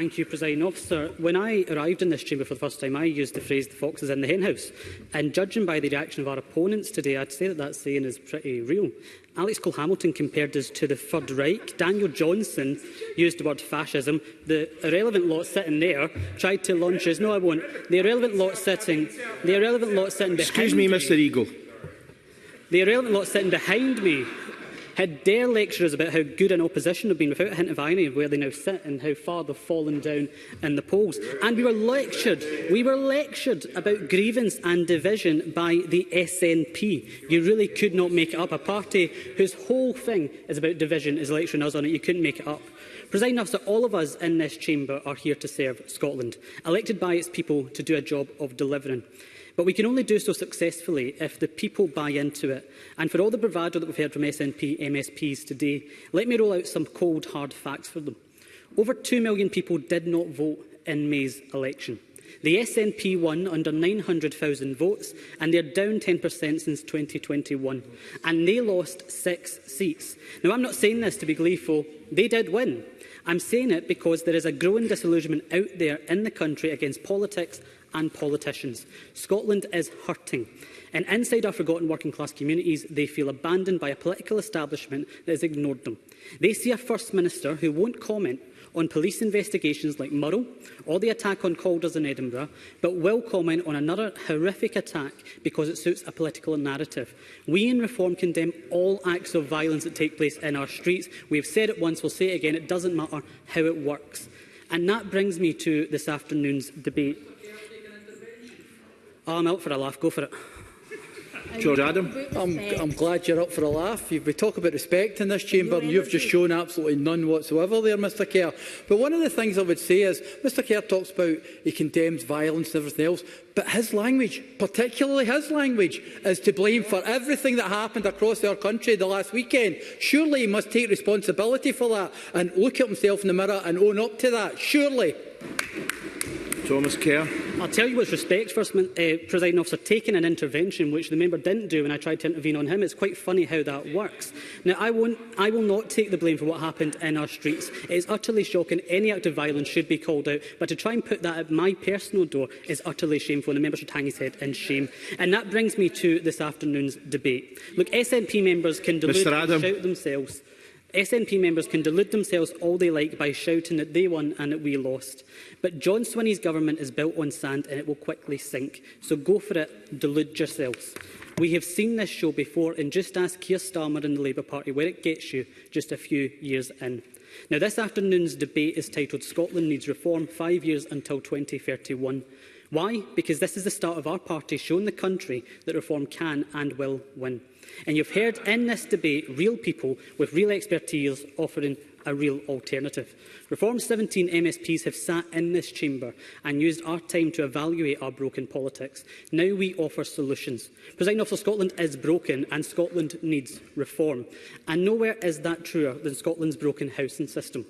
Thank you, Presiding Officer. When I arrived in this chamber for the first time, I used the phrase "the fox is in the henhouse." And judging by the reaction of our opponents today, I'd say that saying is pretty real. Alex Cole-Hamilton compared us to the Third Reich. Daniel Johnson used the word fascism. The irrelevant lot sitting there tried to launch us. No, I won't. The irrelevant lot sitting behind Excuse me, Mr. Eagle. The irrelevant lot sitting behind me had dare lecture us about how good an opposition have been without a hint of irony of where they now sit and how far they've fallen down in the polls. And we were lectured about grievance and division by the SNP. You really could not make it up. A party whose whole thing is about division is lecturing us on it. You couldn't make it up. Presiding Officer, all of us in this chamber are here to serve Scotland, elected by its people to do a job of delivering. But we can only do so successfully if the people buy into it. And for all the bravado that we've heard from SNP MSPs today, let me roll out some cold, hard facts for them. Over 2 million people did not vote in May's election. The SNP won under 900,000 votes, and they're down 10% since 2021. And they lost 6 seats. Now, I'm not saying this to be gleeful. They did win. I'm saying it because there is a growing disillusionment out there in the country against politics and politicians. Scotland is hurting. And inside our forgotten working class communities, they feel abandoned by a political establishment that has ignored them. They see a First Minister who won't comment on police investigations like Murrow or the attack on Calders in Edinburgh, but will comment on another horrific attack because it suits a political narrative. We in Reform condemn all acts of violence that take place in our streets. We have said it once, we'll say it again, it doesn't matter how it works. And that brings me to this afternoon's debate. I'm out for a laugh, go for it. George Adam. I'm glad you're up for a laugh. We talk about respect in this chamber and you've just shown absolutely none whatsoever there, Mr Kerr. But one of the things I would say is, Mr Kerr talks about he condemns violence and everything else, but his language, particularly his language, is to blame for everything that happened across our country the last weekend. Surely he must take responsibility for that and look at himself in the mirror and own up to that. Surely. Thomas Kerr. I'll tell you with respect, First Presiding Officer, taking an intervention which the member didn't do when I tried to intervene on him. It's quite funny how that works. Now, I will not take the blame for what happened in our streets. It is utterly shocking. Any act of violence should be called out. But to try and put that at my personal door is utterly shameful, and the member should hang his head in shame. And that brings me to this afternoon's debate. Look, SNP members can delude and shout themselves. SNP members can delude themselves all they like by shouting that they won and that we lost. But John Swinney's government is built on sand and it will quickly sink. So go for it, delude yourselves. We have seen this show before, and just ask Keir Starmer in the Labour Party where it gets you just a few years in. Now, this afternoon's debate is titled "Scotland Needs Reform, 5 years until 2031. Why? Because this is the start of our party showing the country that reform can and will win. And you've heard in this debate real people with real expertise offering a real alternative. Reform's 17 MSPs have sat in this chamber and used our time to evaluate our broken politics. Now we offer solutions. Presiding Officer, Scotland is broken and Scotland needs reform. And nowhere is that truer than Scotland's broken housing system.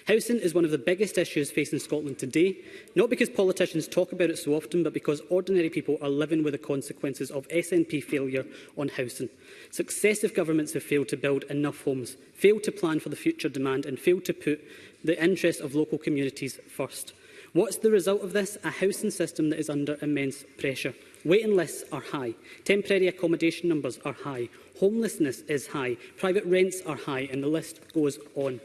Housing is one of the biggest issues facing Scotland today, not because politicians talk about it so often, but because ordinary people are living with the consequences of SNP failure on housing. Successive governments have failed to build enough homes, failed to plan for the future demand, and failed to put the interests of local communities first. What's the result of this? A housing system that is under immense pressure. Waiting lists are high, temporary accommodation numbers are high, homelessness is high, private rents are high, and the list goes on.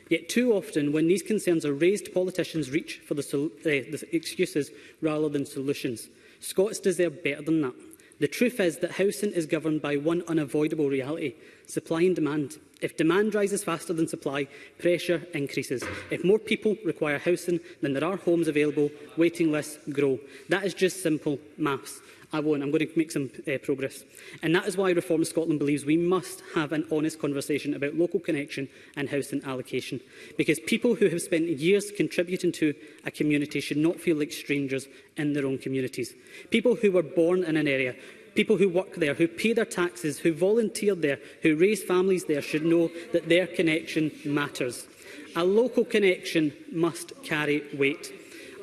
Yet too often, when these concerns are raised, politicians reach for the excuses rather than solutions. Scots deserve better than that. The truth is that housing is governed by one unavoidable reality: supply and demand. If demand rises faster than supply, pressure increases. If more people require housing than there are homes available, waiting lists grow. That is just simple maths. I won't. I'm going to make some progress. And that is why Reform Scotland believes we must have an honest conversation about local connection and housing allocation. Because people who have spent years contributing to a community should not feel like strangers in their own communities. People who were born in an area, people who work there, who pay their taxes, who volunteer there, who raise families there should know that their connection matters. A local connection must carry weight.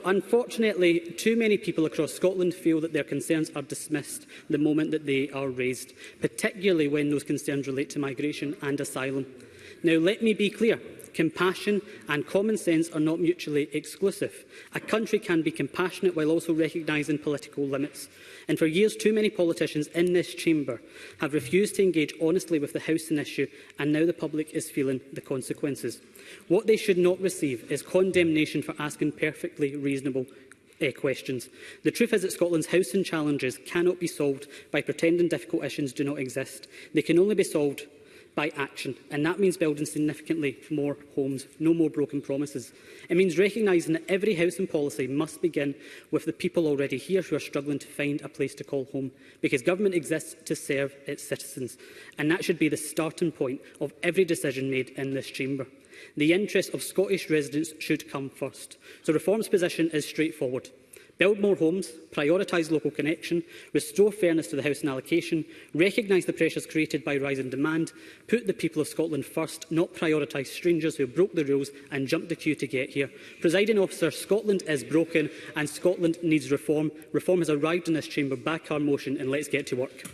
Unfortunately, too many people across Scotland feel that their concerns are dismissed the moment that they are raised, particularly when those concerns relate to migration and asylum. Now, let me be clear. Compassion and common sense are not mutually exclusive. A country can be compassionate while also recognising political limits. And for years, too many politicians in this chamber have refused to engage honestly with the housing issue, and now the public is feeling the consequences. What they should not receive is condemnation for asking perfectly reasonable questions. The truth is that Scotland's housing challenges cannot be solved by pretending difficult issues do not exist. They can only be solved by action, and that means building significantly more homes, no more broken promises. It means recognising that every housing policy must begin with the people already here who are struggling to find a place to call home, because government exists to serve its citizens, and that should be the starting point of every decision made in this chamber. The interests of Scottish residents should come first. So Reform's position is straightforward. Build more homes, prioritise local connection, restore fairness to the housing allocation, recognise the pressures created by rising demand, put the people of Scotland first, not prioritise strangers who broke the rules and jumped the queue to get here. Presiding officer, Scotland is broken and Scotland needs reform. Reform has arrived in this chamber. Back our motion and let's get to work.